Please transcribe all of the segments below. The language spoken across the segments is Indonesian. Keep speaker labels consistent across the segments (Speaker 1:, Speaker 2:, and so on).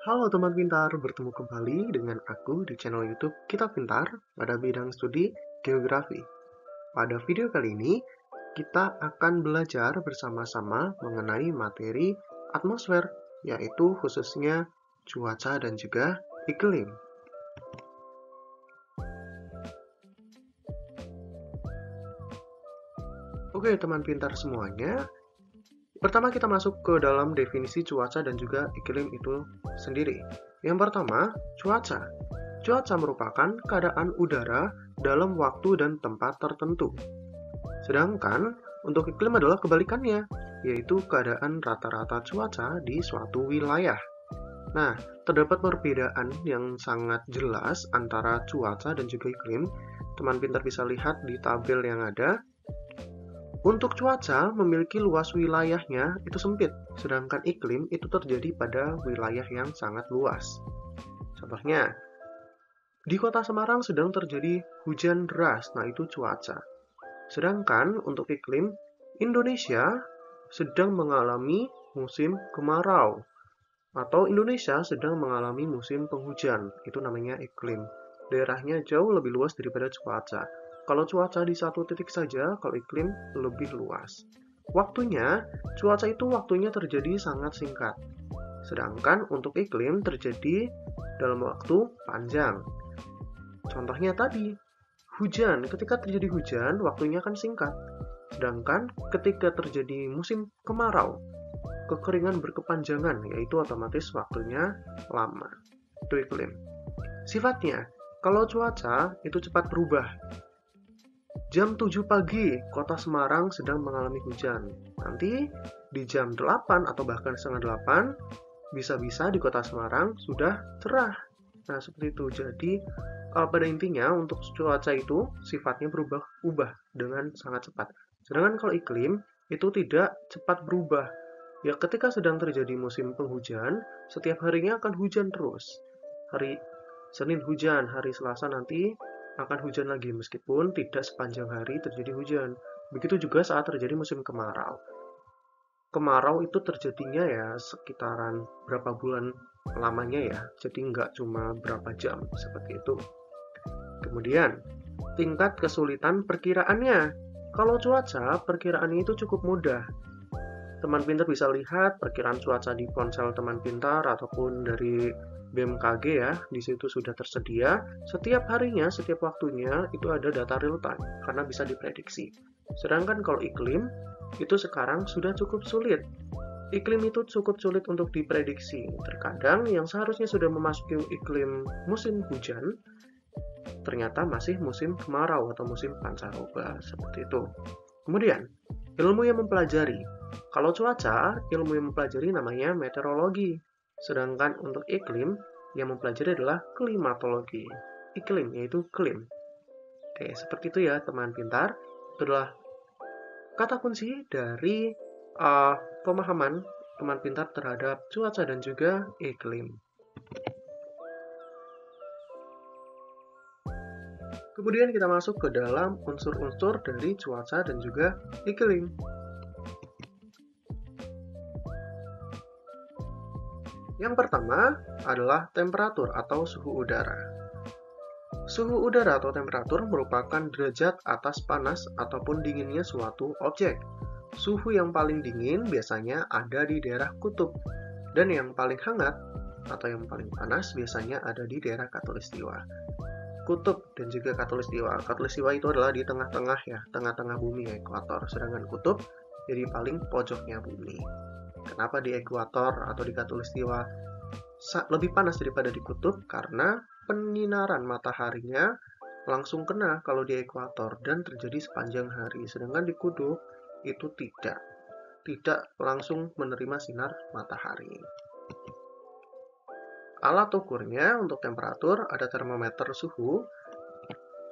Speaker 1: Halo teman pintar, bertemu kembali dengan aku di channel YouTube Kita Pintar pada bidang studi geografi. Pada video kali ini, kita akan belajar bersama-sama mengenai materi atmosfer, yaitu khususnya cuaca dan juga iklim. Oke teman pintar semuanya, pertama kita masuk ke dalam definisi cuaca dan juga iklim itu sendiri. Yang pertama, cuaca. Cuaca merupakan keadaan udara dalam waktu dan tempat tertentu. Sedangkan untuk iklim adalah kebalikannya, yaitu keadaan rata-rata cuaca di suatu wilayah. Nah, terdapat perbedaan yang sangat jelas antara cuaca dan juga iklim. Teman pintar bisa lihat di tabel yang ada. Untuk cuaca memiliki luas wilayahnya itu sempit, sedangkan iklim itu terjadi pada wilayah yang sangat luas. Contohnya, di kota Semarang sedang terjadi hujan deras, nah itu cuaca. Sedangkan untuk iklim, Indonesia sedang mengalami musim kemarau, atau Indonesia sedang mengalami musim penghujan, itu namanya iklim. Daerahnya jauh lebih luas daripada cuaca. Kalau cuaca di satu titik saja, kalau iklim lebih luas. Waktunya, cuaca itu waktunya terjadi sangat singkat. Sedangkan untuk iklim terjadi dalam waktu panjang. Contohnya tadi, hujan. Ketika terjadi hujan, waktunya akan singkat. Sedangkan ketika terjadi musim kemarau, kekeringan berkepanjangan, yaitu otomatis waktunya lama. Itu iklim. Sifatnya, kalau cuaca itu cepat berubah. Jam 7 pagi, kota Semarang sedang mengalami hujan. Nanti di jam 8 atau bahkan setengah 8, bisa-bisa di kota Semarang sudah cerah. Nah, seperti itu. Jadi, pada intinya untuk cuaca itu sifatnya berubah-ubah dengan sangat cepat. Sedangkan kalau iklim, itu tidak cepat berubah. Ya, ketika sedang terjadi musim penghujan, setiap harinya akan hujan terus. Hari Senin hujan, hari Selasa nanti akan hujan lagi meskipun tidak sepanjang hari terjadi hujan. Begitu juga saat terjadi musim kemarau. Kemarau itu terjadinya ya sekitaran berapa bulan lamanya ya, jadi nggak cuma berapa jam seperti itu. Kemudian, tingkat kesulitan perkiraannya. Kalau cuaca, perkiraannya itu cukup mudah. Teman pintar bisa lihat perkiraan cuaca di ponsel teman pintar ataupun dari BMKG ya, di situ sudah tersedia. Setiap harinya, setiap waktunya itu ada data real time karena bisa diprediksi. Sedangkan kalau iklim, itu sekarang sudah cukup sulit. Iklim itu cukup sulit untuk diprediksi. Terkadang yang seharusnya sudah memasuki iklim musim hujan, ternyata masih musim kemarau atau musim pancaroba, seperti itu. Kemudian, ilmu yang mempelajari. Kalau cuaca, ilmu yang mempelajari namanya meteorologi. Sedangkan untuk iklim, yang mempelajari adalah klimatologi. Iklim, yaitu klim. Oke, seperti itu ya teman pintar. Itu adalah kata kunci dari pemahaman teman pintar terhadap cuaca dan juga iklim. Kemudian kita masuk ke dalam unsur-unsur dari cuaca dan juga iklim. Yang pertama adalah temperatur atau suhu udara. Suhu udara atau temperatur merupakan derajat atas panas ataupun dinginnya suatu objek. Suhu yang paling dingin biasanya ada di daerah kutub, dan yang paling hangat atau yang paling panas biasanya ada di daerah khatulistiwa. Kutub dan juga khatulistiwa. Khatulistiwa itu adalah di tengah-tengah ya, tengah-tengah bumi ekuator, sedangkan kutub jadi paling pojoknya bumi. Kenapa di ekuator atau di khatulistiwa lebih panas daripada di kutub? Karena penyinaran mataharinya langsung kena kalau di ekuator dan terjadi sepanjang hari. Sedangkan di kutub itu tidak langsung menerima sinar matahari. Alat ukurnya untuk temperatur ada termometer suhu.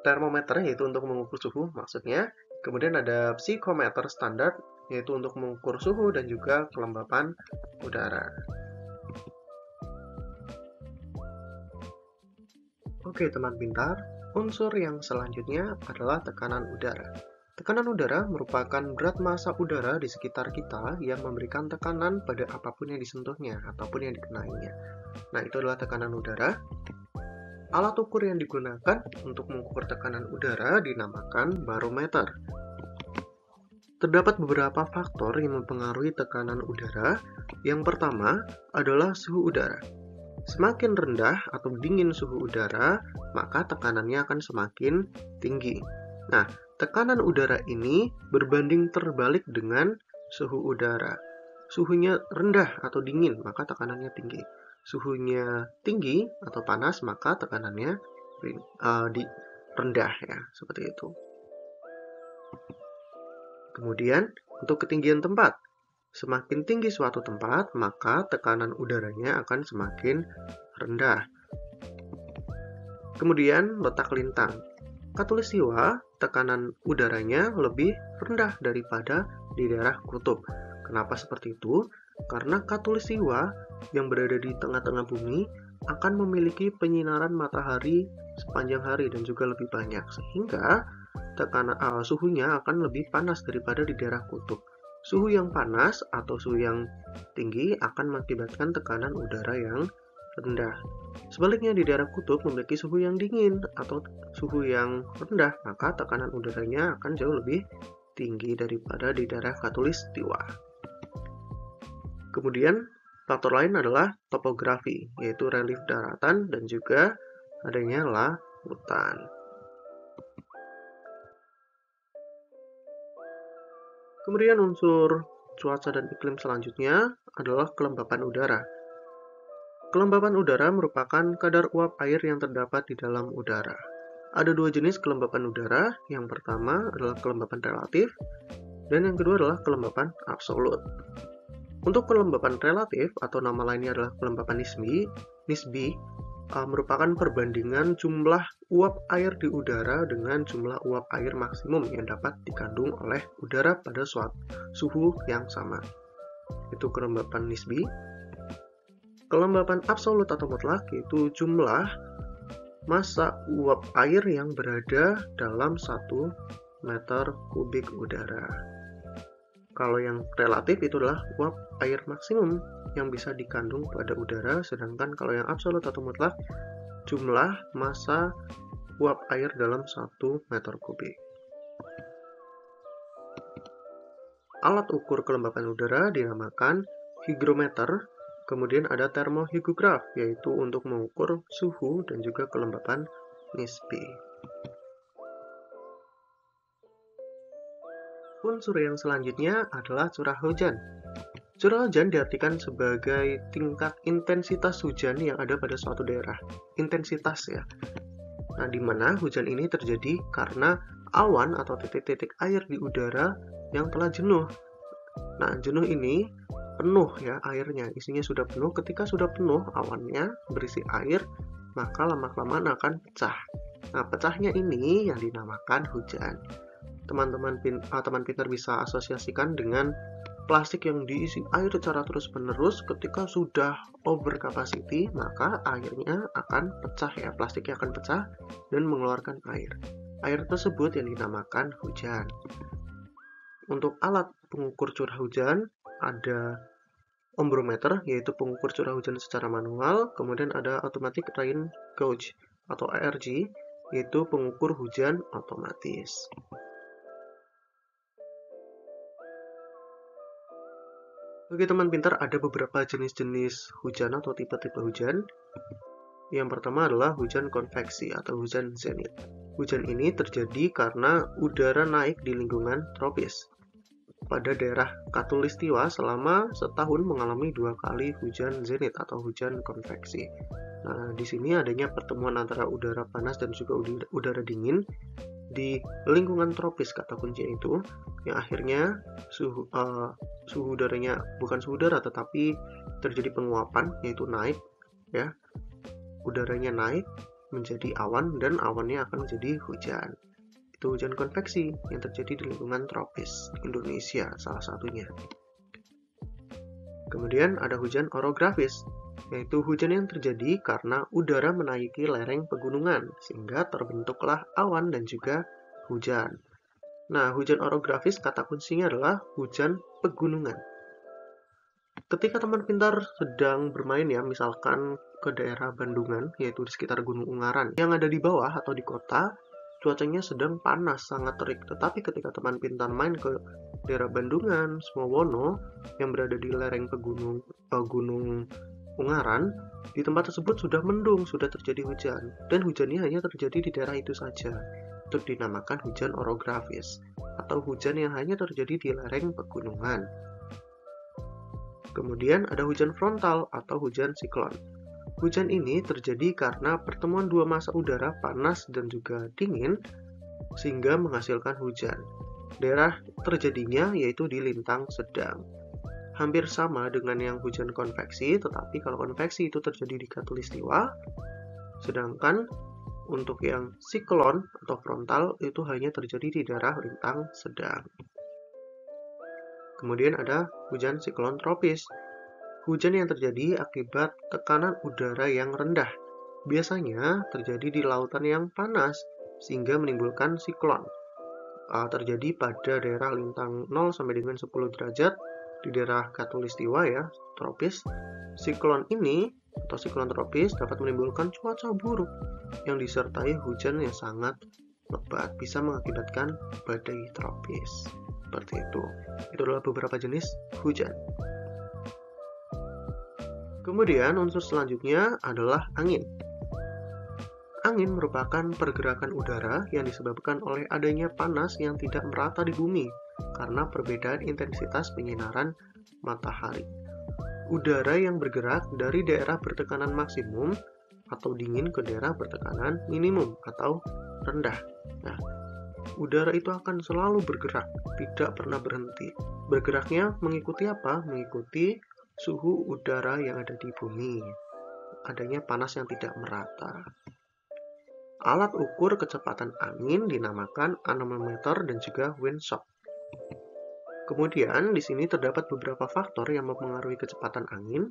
Speaker 1: Termometer yaitu untuk mengukur suhu maksudnya. Kemudian ada psikometer standar yaitu untuk mengukur suhu dan juga kelembapan udara. Oke teman pintar, unsur yang selanjutnya adalah tekanan udara. Tekanan udara merupakan berat massa udara di sekitar kita yang memberikan tekanan pada apapun yang disentuhnya ataupun yang dikenainya. Nah, itu adalah tekanan udara. Alat ukur yang digunakan untuk mengukur tekanan udara dinamakan barometer. Terdapat beberapa faktor yang mempengaruhi tekanan udara. Yang pertama adalah suhu udara. Semakin rendah atau dingin suhu udara, maka tekanannya akan semakin tinggi. Nah, tekanan udara ini berbanding terbalik dengan suhu udara. Suhunya rendah atau dingin, maka tekanannya tinggi. Suhunya tinggi atau panas, maka tekanannya rendah ya, seperti itu. Kemudian, untuk ketinggian tempat. Semakin tinggi suatu tempat, maka tekanan udaranya akan semakin rendah. Kemudian, letak lintang. Khatulistiwa, tekanan udaranya lebih rendah daripada di daerah kutub. Kenapa seperti itu? Karena khatulistiwa yang berada di tengah-tengah bumi akan memiliki penyinaran matahari sepanjang hari dan juga lebih banyak, sehingga suhunya akan lebih panas daripada di daerah kutub. Suhu yang panas atau suhu yang tinggi akan mengakibatkan tekanan udara yang rendah. Sebaliknya di daerah kutub memiliki suhu yang dingin atau suhu yang rendah, maka tekanan udaranya akan jauh lebih tinggi daripada di daerah khatulistiwa. Kemudian faktor lain adalah topografi, yaitu relief daratan dan juga adanya lautan. Kemudian unsur cuaca dan iklim selanjutnya adalah kelembapan udara. Kelembapan udara merupakan kadar uap air yang terdapat di dalam udara. Ada dua jenis kelembapan udara. Yang pertama adalah kelembapan relatif, dan yang kedua adalah kelembapan absolut. Untuk kelembapan relatif atau nama lainnya adalah kelembapan nisbi merupakan perbandingan jumlah uap air di udara dengan jumlah uap air maksimum yang dapat dikandung oleh udara pada suatu suhu yang sama. Itu kelembapan nisbi. Kelembapan absolut atau mutlak yaitu jumlah massa uap air yang berada dalam 1 meter kubik udara. Kalau yang relatif itu adalah uap air maksimum yang bisa dikandung pada udara, sedangkan kalau yang absolut atau mutlak jumlah massa uap air dalam 1 meter kubik. Alat ukur kelembapan udara dinamakan hygrometer, kemudian ada termohigograf, yaitu untuk mengukur suhu dan juga kelembapan nisbi. Unsur yang selanjutnya adalah curah hujan. Curah hujan diartikan sebagai tingkat intensitas hujan yang ada pada suatu daerah. Intensitas ya. Nah, di mana hujan ini terjadi karena awan atau titik-titik air di udara yang telah jenuh. Nah, jenuh ini penuh ya airnya, isinya sudah penuh. Ketika sudah penuh awannya berisi air, maka lama-kelamaan akan pecah. Nah, pecahnya ini yang dinamakan hujan. Teman-teman pintar bisa asosiasikan dengan plastik yang diisi air secara terus-menerus. Ketika sudah over capacity, maka airnya akan pecah ya, plastiknya akan pecah dan mengeluarkan air. Air tersebut yang dinamakan hujan. Untuk alat pengukur curah hujan ada ombrometer, yaitu pengukur curah hujan secara manual, kemudian ada automatic rain gauge atau ARG, yaitu pengukur hujan otomatis. Bagi teman pintar, ada beberapa jenis-jenis hujan atau tipe-tipe hujan. Yang pertama adalah hujan konveksi atau hujan zenit. Hujan ini terjadi karena udara naik di lingkungan tropis. Pada daerah khatulistiwa selama setahun mengalami 2 kali hujan zenit atau hujan konveksi. Nah, di sini adanya pertemuan antara udara panas dan juga udara dingin di lingkungan tropis, kata kunci itu, yang akhirnya suhu udaranya bukan suhu udara tetapi terjadi penguapan, yaitu naik ya. Udaranya naik menjadi awan dan awannya akan menjadi hujan. Itu hujan konveksi yang terjadi di lingkungan tropis Indonesia salah satunya. Kemudian ada hujan orografis, yaitu hujan yang terjadi karena udara menaiki lereng pegunungan sehingga terbentuklah awan dan juga hujan. Nah, hujan orografis kata kuncinya adalah hujan pegunungan. Ketika teman pintar sedang bermain ya, misalkan ke daerah Bandungan, yaitu di sekitar Gunung Ungaran, yang ada di bawah atau di kota, cuacanya sedang panas, sangat terik. Tetapi ketika teman pintar main ke daerah Bandungan, Sumowono, yang berada di lereng Gunung Ungaran, di tempat tersebut sudah mendung, sudah terjadi hujan. Dan hujannya hanya terjadi di daerah itu saja. Itu dinamakan hujan orografis, atau hujan yang hanya terjadi di lereng pegunungan. Kemudian ada hujan frontal atau hujan siklon. Hujan ini terjadi karena pertemuan dua massa udara panas dan juga dingin sehingga menghasilkan hujan. Daerah terjadinya yaitu di lintang sedang. Hampir sama dengan yang hujan konveksi, tetapi kalau konveksi itu terjadi di khatulistiwa, sedangkan untuk yang siklon atau frontal itu hanya terjadi di daerah lintang sedang. Kemudian ada hujan siklon tropis. Hujan yang terjadi akibat tekanan udara yang rendah. Biasanya terjadi di lautan yang panas, sehingga menimbulkan siklon. Terjadi pada daerah lintang 0 sampai dengan 10 derajat, di daerah khatulistiwa ya, tropis. Siklon ini, atau siklon tropis, dapat menimbulkan cuaca buruk, yang disertai hujan yang sangat lebat, bisa mengakibatkan badai tropis. Seperti itu. Itu adalah beberapa jenis hujan. Kemudian unsur selanjutnya adalah angin. Angin merupakan pergerakan udara yang disebabkan oleh adanya panas yang tidak merata di bumi karena perbedaan intensitas penyinaran matahari. Udara yang bergerak dari daerah bertekanan maksimum atau dingin ke daerah bertekanan minimum atau rendah. Nah, udara itu akan selalu bergerak, tidak pernah berhenti. Bergeraknya mengikuti apa? Mengikuti suhu udara yang ada di bumi. Adanya panas yang tidak merata. Alat ukur kecepatan angin dinamakan anemometer dan juga windshock. Kemudian di sini terdapat beberapa faktor yang mempengaruhi kecepatan angin.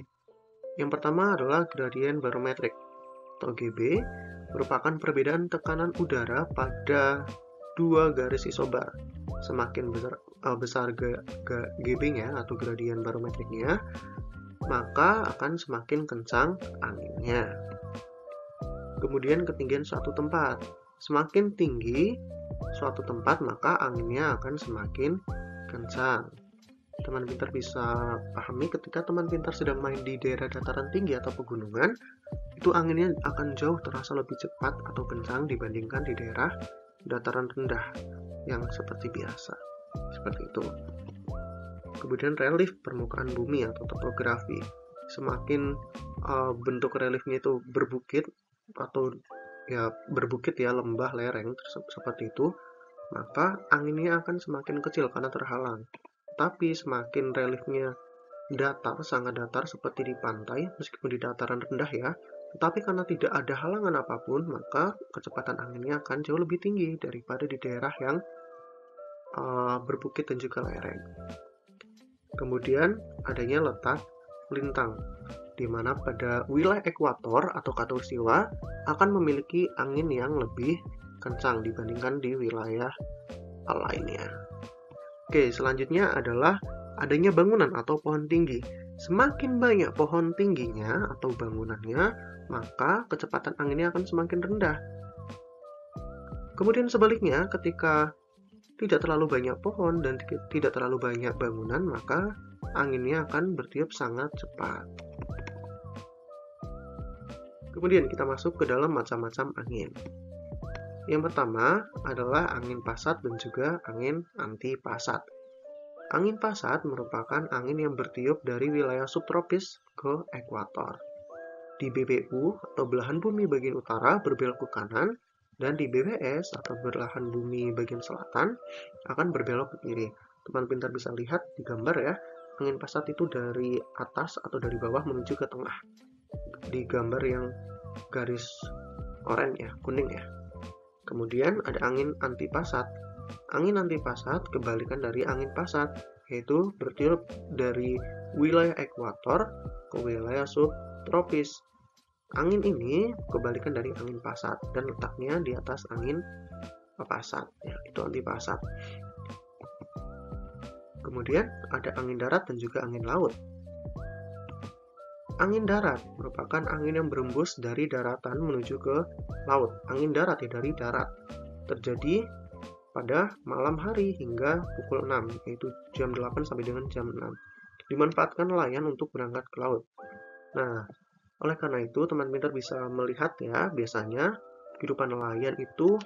Speaker 1: Yang pertama adalah gradien barometrik atau GB, merupakan perbedaan tekanan udara pada dua garis isobar. Semakin besar GB-nya atau gradien barometriknya, maka akan semakin kencang anginnya. Kemudian ketinggian suatu tempat. Semakin tinggi suatu tempat, maka anginnya akan semakin kencang. Teman pintar bisa pahami ketika teman pintar sedang main di daerah dataran tinggi atau pegunungan, itu anginnya akan jauh terasa lebih cepat atau kencang dibandingkan di daerah dataran rendah yang seperti biasa. Seperti itu. Kemudian relief permukaan bumi atau topografi. Semakin bentuk reliefnya itu berbukit atau ya berbukit ya, lembah, lereng seperti itu, maka anginnya akan semakin kecil karena terhalang. Tapi semakin reliefnya datar, sangat datar seperti di pantai, meskipun di dataran rendah ya, tetapi karena tidak ada halangan apapun, maka kecepatan anginnya akan jauh lebih tinggi daripada di daerah yang berbukit dan juga lereng. Kemudian adanya letak lintang, di mana pada wilayah ekuator atau khatulistiwa akan memiliki angin yang lebih kencang dibandingkan di wilayah lainnya. Oke, selanjutnya adalah adanya bangunan atau pohon tinggi. Semakin banyak pohon tingginya atau bangunannya, maka kecepatan anginnya akan semakin rendah. Kemudian sebaliknya, ketika tidak terlalu banyak pohon dan tidak terlalu banyak bangunan, maka anginnya akan bertiup sangat cepat. Kemudian kita masuk ke dalam macam-macam angin. Yang pertama adalah angin pasat dan juga angin antipasat. Angin pasat merupakan angin yang bertiup dari wilayah subtropis ke ekuator. Di BBU atau belahan bumi bagian utara berbelok ke kanan, dan di BBS atau belahan bumi bagian selatan akan berbelok ke kiri. Teman pintar bisa lihat di gambar ya, angin pasat itu dari atas atau dari bawah menuju ke tengah. Di gambar yang garis oranye ya, kuning ya. Kemudian ada angin antipasat. Angin antipasat kebalikan dari angin pasat, yaitu bertiup dari wilayah ekuator ke wilayah subtropis. Angin ini kebalikan dari angin pasat dan letaknya di atas angin pasat, ya, itu anti pasat. Kemudian ada angin darat dan juga angin laut. Angin darat merupakan angin yang berembus dari daratan menuju ke laut. Angin darat ya, dari darat. Terjadi pada malam hari hingga pukul 6, yaitu jam 8 sampai dengan jam 6. Dimanfaatkan nelayan untuk berangkat ke laut. Nah, oleh karena itu teman pintar bisa melihat ya, biasanya kehidupan nelayan itu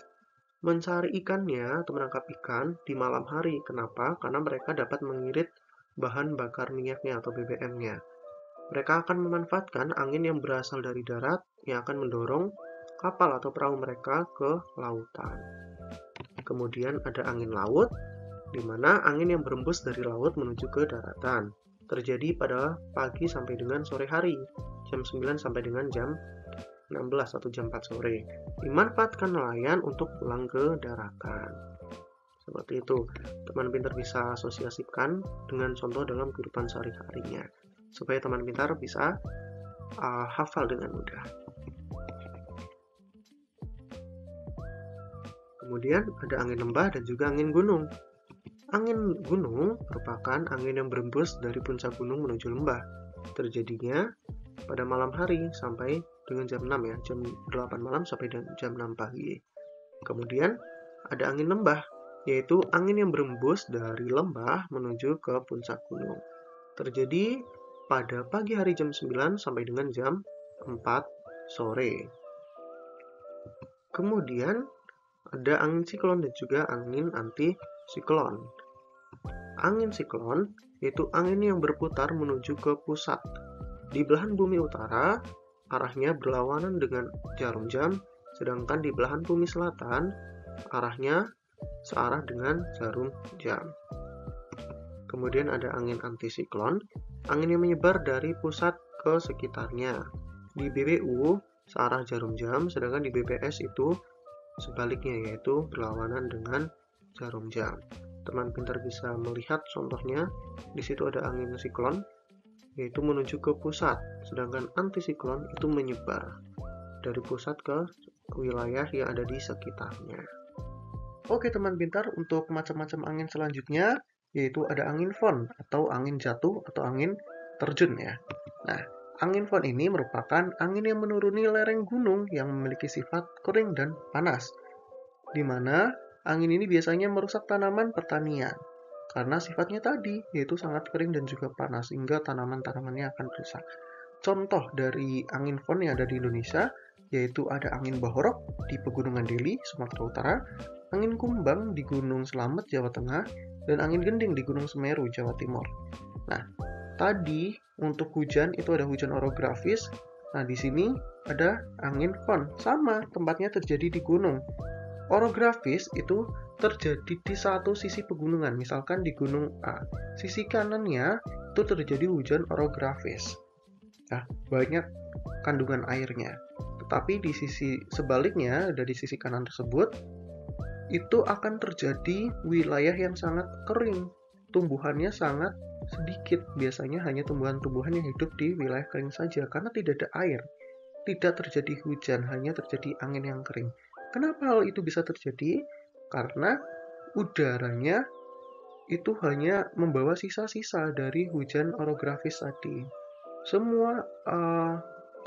Speaker 1: mencari ikannya atau menangkap ikan di malam hari. Kenapa? Karena mereka dapat mengirit bahan bakar minyaknya atau BBM-nya. Mereka akan memanfaatkan angin yang berasal dari darat yang akan mendorong kapal atau perahu mereka ke lautan. Kemudian ada angin laut, di mana angin yang berembus dari laut menuju ke daratan. Terjadi pada pagi sampai dengan sore hari, jam 9 sampai dengan jam 16 atau jam 4 sore. Dimanfaatkan nelayan untuk pulang ke daratan. Seperti itu, teman pintar bisa asosiasikan dengan contoh dalam kehidupan sehari-harinya, supaya teman pintar bisa hafal dengan mudah. Kemudian ada angin lembah dan juga angin gunung. Angin gunung merupakan angin yang berembus dari puncak gunung menuju lembah. Terjadinya pada malam hari sampai dengan jam 6 ya, jam 8 malam sampai dengan jam 6 pagi. Kemudian ada angin lembah, yaitu angin yang berembus dari lembah menuju ke puncak gunung. Terjadi pada pagi hari jam 9 sampai dengan jam 4 sore. Kemudian ada angin siklon dan juga angin anti-siklon. Angin siklon yaitu angin yang berputar menuju ke pusat. Di belahan bumi utara, arahnya berlawanan dengan jarum jam, sedangkan di belahan bumi selatan, arahnya searah dengan jarum jam. Kemudian ada angin antisiklon, angin yang menyebar dari pusat ke sekitarnya. Di BBU, searah jarum jam, sedangkan di BBS itu sebaliknya, yaitu berlawanan dengan jarum jam. Teman pintar bisa melihat contohnya, di situ ada angin siklon, yaitu menuju ke pusat, sedangkan antisiklon itu menyebar dari pusat ke wilayah yang ada di sekitarnya. Oke teman pintar, untuk macam-macam angin selanjutnya, yaitu ada angin fon atau angin jatuh atau angin terjun ya. Nah, angin fon ini merupakan angin yang menuruni lereng gunung yang memiliki sifat kering dan panas, di mana angin ini biasanya merusak tanaman pertanian. Karena sifatnya tadi, yaitu sangat kering dan juga panas, sehingga tanaman-tanamannya akan rusak. Contoh dari angin fon yang ada di Indonesia, yaitu ada angin bahorok di Pegunungan Deli, Sumatera Utara, angin kumbang di Gunung Slamet, Jawa Tengah, dan angin gending di Gunung Semeru, Jawa Timur. Nah, tadi untuk hujan itu ada hujan orografis. Nah, di sini ada angin fon, sama tempatnya terjadi di gunung. Orografis itu terjadi di satu sisi pegunungan, misalkan di gunung A. Sisi kanannya itu terjadi hujan orografis. Nah, banyak kandungan airnya. Tetapi di sisi sebaliknya, dari sisi kanan tersebut, itu akan terjadi wilayah yang sangat kering. Tumbuhannya sangat sedikit. Biasanya hanya tumbuhan-tumbuhan yang hidup di wilayah kering saja, karena tidak ada air. Tidak terjadi hujan, hanya terjadi angin yang kering. Kenapa hal itu bisa terjadi? Karena udaranya itu hanya membawa sisa-sisa dari hujan orografis tadi. Semua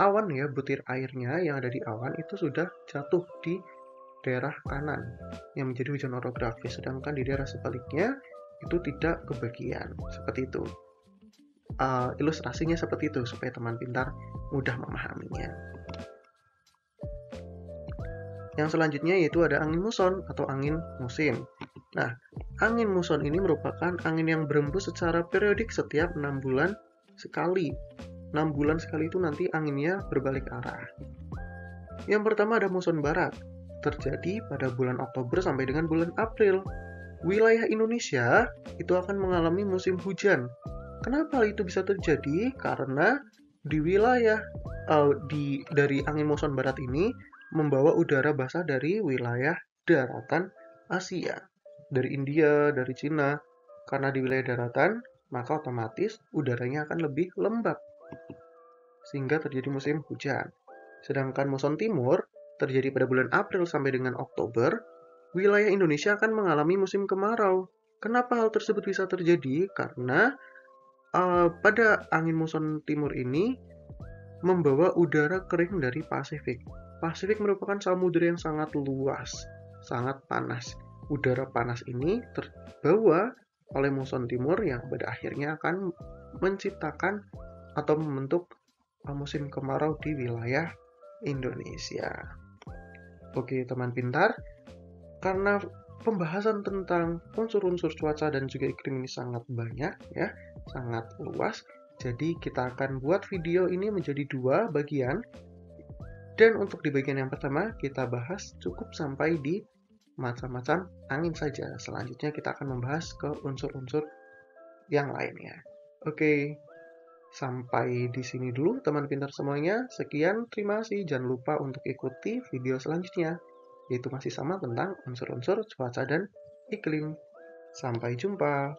Speaker 1: awan ya, butir airnya yang ada di awan itu sudah jatuh di daerah kanan yang menjadi hujan orografis, sedangkan di daerah sebaliknya itu tidak kebagian. Seperti itu. Ilustrasinya seperti itu supaya teman pintar mudah memahaminya. Yang selanjutnya yaitu ada angin muson atau angin musim. Nah, angin muson ini merupakan angin yang berembus secara periodik setiap 6 bulan sekali. 6 bulan sekali itu nanti anginnya berbalik arah. Yang pertama ada muson barat, terjadi pada bulan Oktober sampai dengan bulan April. Wilayah Indonesia itu akan mengalami musim hujan. Kenapa itu bisa terjadi? Karena di wilayah dari angin muson barat ini membawa udara basah dari wilayah daratan Asia, dari India, dari Cina. Karena di wilayah daratan, maka otomatis udaranya akan lebih lembab, sehingga terjadi musim hujan. Sedangkan muson timur terjadi pada bulan April sampai dengan Oktober, wilayah Indonesia akan mengalami musim kemarau. Kenapa hal tersebut bisa terjadi? Karena pada angin muson timur ini membawa udara kering dari Pasifik. Pasifik merupakan samudera yang sangat luas, sangat panas. Udara panas ini terbawa oleh muson timur yang pada akhirnya akan menciptakan atau membentuk musim kemarau di wilayah Indonesia. Oke, teman pintar, karena pembahasan tentang unsur-unsur cuaca dan juga iklim ini sangat banyak ya, sangat luas. Jadi kita akan buat video ini menjadi 2 bagian. Dan untuk di bagian yang pertama kita bahas cukup sampai di macam-macam angin saja. Selanjutnya kita akan membahas ke unsur-unsur yang lainnya. Oke, sampai di sini dulu teman pintar semuanya. Sekian, terima kasih. Jangan lupa untuk ikuti video selanjutnya, yaitu masih sama tentang unsur-unsur cuaca dan iklim. Sampai jumpa.